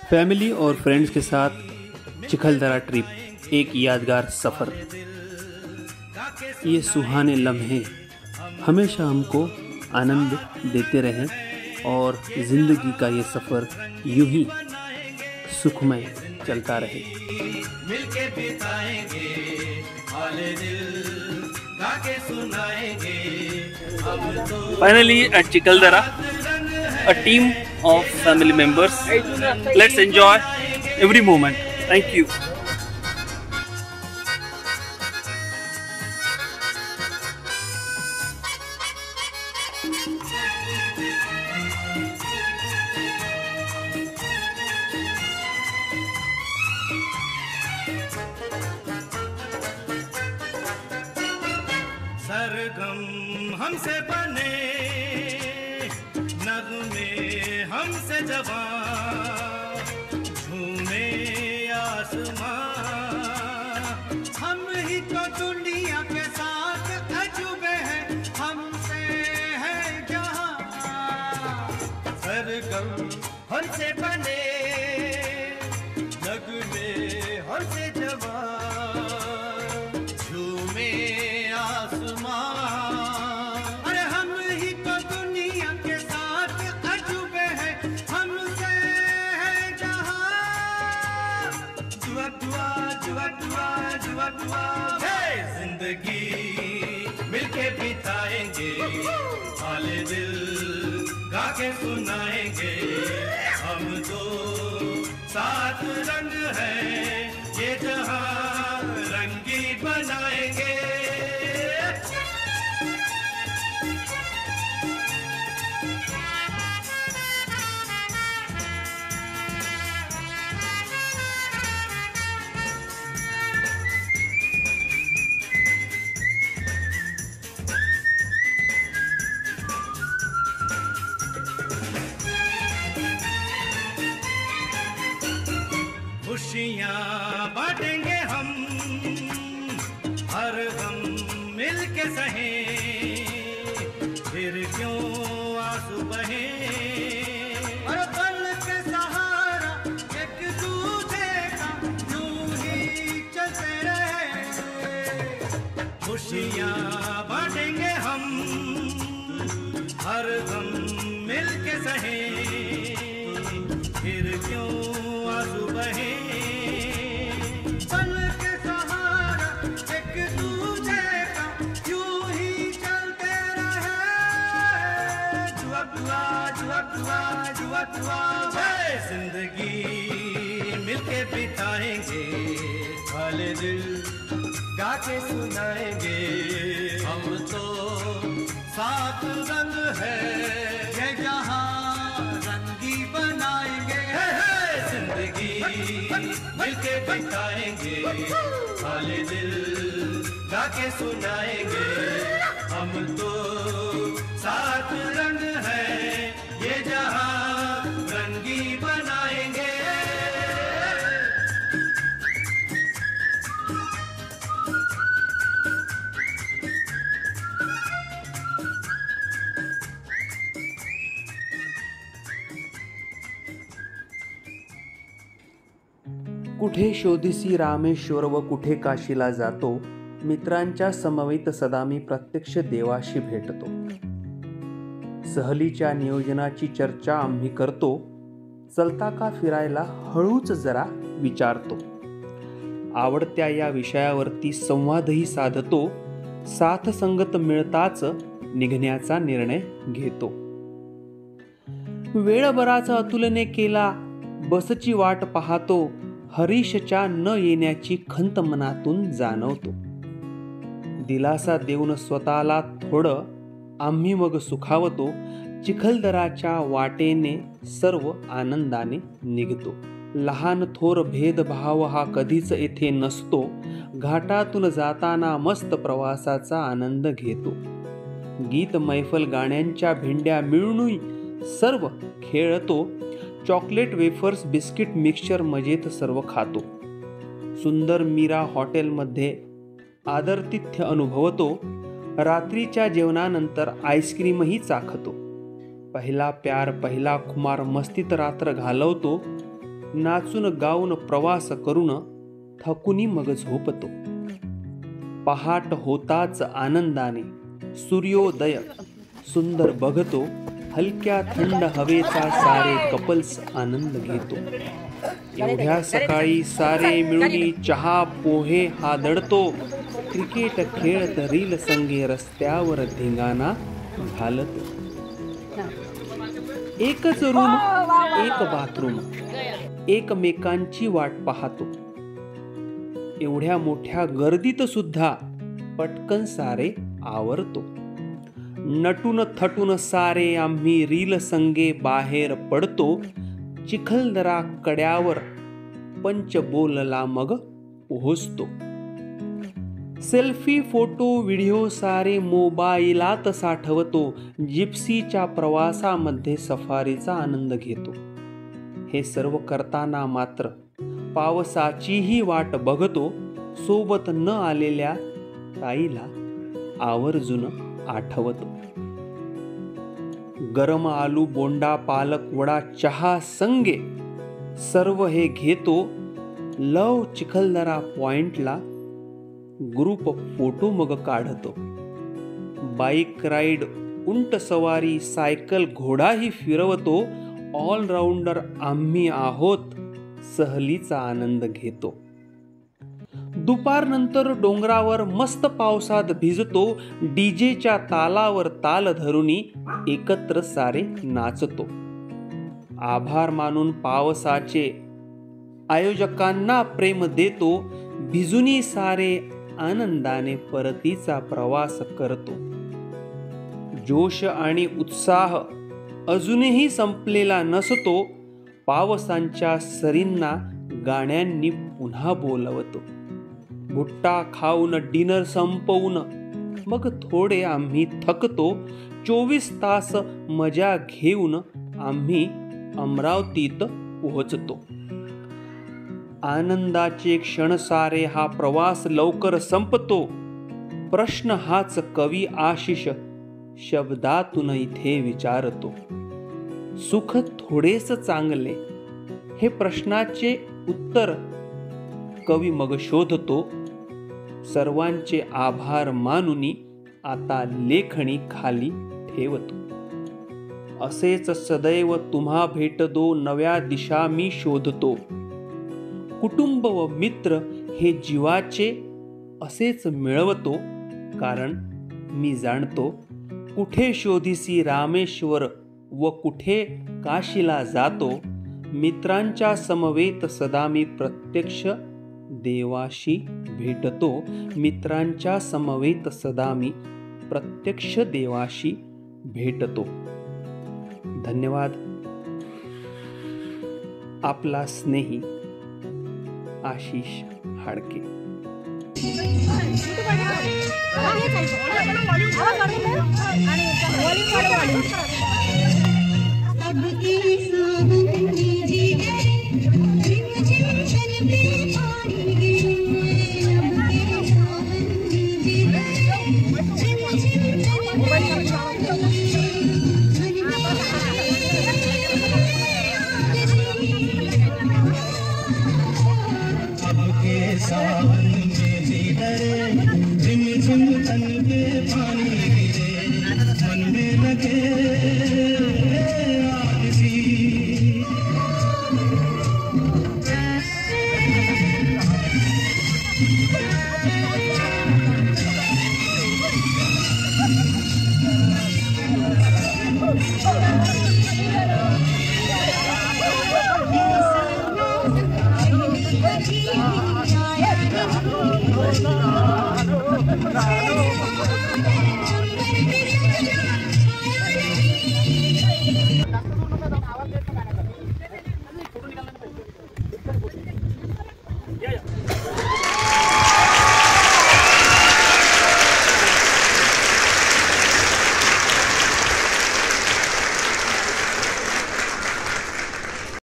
Family और friends के साथ Chikhaldara trip एक यादगार सफ़र। ये सुहाने लम्हे हमेशा हमको आनंद देते रहें और ज़िंदगी का ये सफ़र यूं ही सुखमय चलता रहे। मिलके बिताएंगे हाले दिल गाके सुनाएंगे हम तो। Finally at Chikaldara, a team of family members. Let's enjoy every moment. Thank you. सरगम हमसे बने नगमे हमसे जवां झूमे आसमां हम ही तो दुनिया के साथ अजूबे हैं हमसे है जहां सरगम हमसे बने नगमे हमसे जवां झूमे अरे हम ही तो दुनिया के साथ अजूबे हैं हमसे है जहां दुआ दुआ दुआ दुआ दुआ दुआ जिंदगी मिलके बिताएंगे हाले दिल गाके सुनाएंगे हम तो साथ रंग है ये जहां रंगी बनाएंगे। खुशियाँ बांटेंगे हम हर गम मिलके सहे फिर क्यों आंसू बहे और पल के सहारा एक दूसरे का यूं ही चलते रहे खुशियाँ बांटेंगे हम हर गम मिलके सहे फिर क्यों आंसू बहे जिंदगी मिलके बिताएंगे हाले दिल गाके सुनाएंगे हम तो साथ रंग है ये जहां रंगी बनाएंगे जिंदगी मिलके बिताएंगे हाले दिल गाके सुनाएंगे हम तो साथ रंग है ये जहां रंगी बनाएंगे। कुठे शोधिसी रामेश्वर व कुठे काशीला जातो मित्रांच्या समवेत सदा मी प्रत्यक्ष देवाशी भेटतो सहलीच्या नियोजनाची चर्चा आम्ही करतो चलता का फिरायला हळूच जरा विचारतो आवडत्या या विषयावरती संवादही साधतो साथ संगत मिळताच निघण्याचा निर्णय घेतो वेळ बराच अतुलने केला बसची वाट पाहतो हरीशच्या न येण्याची खंत मनातून जाणवतो दिलासा देऊन स्वतःला थोडं आम्ही मग सुखावतो चिखलदराच्या वाटेने सर्व आनंदाने निघतो लहान थोर भेदभाव हा कधीच येथे नसतो घाटातून जाताना मस्त प्रवासाचा आनंद घेतो गीत मैफल गाण्यांच्या भेंड्या मिळूनही सर्व खेळतो चॉकलेट वेफर्स बिस्किट मिक्सचर मजेत सर्व खातो सुंदर मीरा हॉटेलमध्ये आदरातिथ्य अनुभवतो रात्रीच्या जेवणानंतर आईस्क्रीमही चाखतो पहिला प्यार पहिला खुमार मस्तीत रात्र घालवतो नाचून गाऊन प्रवास करून थकुनी मग झोपतो. पहाट होताच आनंदाने सूर्योदय सुंदर बघतो. हलक्या थंड हवेचा सारे कपल्स आनंद घेतो. एवढ्या सकाळी सारे मिळून चहा पोहे हा दडतो. क्रिकेट खेळत रील संगे रस्त्यावर धिंगाणा घालतो. एकच रूम, एक बाथरूम, एकमेकांची वाट पाहतो. एवढ्या मोठ्या गर्दीत सुद्धा पटकन सारे आवरतो. नटून थटून सारे आम्ही रील संगे बाहेर पडतो. चिखलदरा कड्यावर पंचबोलला मग पोहोचतो. सेल्फी फोटो व्हिडिओ सारे मोबाईलात साठवतो. जिप्सीच्या प्रवासामध्ये सफारीचा आनंद घेतो. हे सर्व करताना मात्र पावसाचीही वाट बघतो. सोबत न आलेल्या ताईला आवर्जून आठवतो. गरम आलू बोंडा पालक वडा चहा संगे सर्व हे घेतो. लव चिखलदरा पॉइंटला ग्रुप फोटो मग काढतो. बाईक राईड, उंट सवारी, सायकल घोडाही फिरवतो. ऑलराऊंडर आम्ही आहोत, सहलीचा आनंद घेतो. दुपारनंतर डोंगरावर मस्त पावसात भिजतो. डीजेच्या तालावर ताल धरूनी एकत्र सारे नाचतो. आभार मानून पावसाचे आयोजकांना प्रेम देतो. भिजुनी सारे आनंदाने परतीचा प्रवास करतो. जोश आणि उत्साह अजूनही संपलेला नसतो. पावसांच्या सरींना गाण्यांनी पुन्हा बोलवतो. भुट्टा खाऊन डिनर संपवून मग थोडे आम्ही थकतो. 24 तास मजा घेऊन आम्ही अमरावतीत पोहोचतो. आनंदाचे क्षण सारे हा प्रवास लवकर संपतो. प्रश्न हाच कवी आशिष शब्दातून इथे विचारतो. सुख थोडेच चांगले, हे प्रश्नाचे उत्तर कवी मग शोधतो. सर्वांचे आभार मानुनी आता लेखणी खाली ठेवतो. असेच सदैव तुम्हा भेटदो, नव्या दिशा मी शोधतो. कुटुंब व मित्र हे जीवाचे असेच मिळवतो. कारण मी जाणतो, कुठे शोधिसी रामेश्वर व कुठे काशीला जातो. मित्रांच्या समवेत सदा मी प्रत्यक्ष देवाशी भेटतो. मित्रांच्या समवेत सदा मी प्रत्यक्ष देवाशी भेटतो. धन्यवाद. आपला स्नेही आशिष हाडके. सावन में भी डरे, झिम तन पे पानी गिरे, मन में लगे आग सी।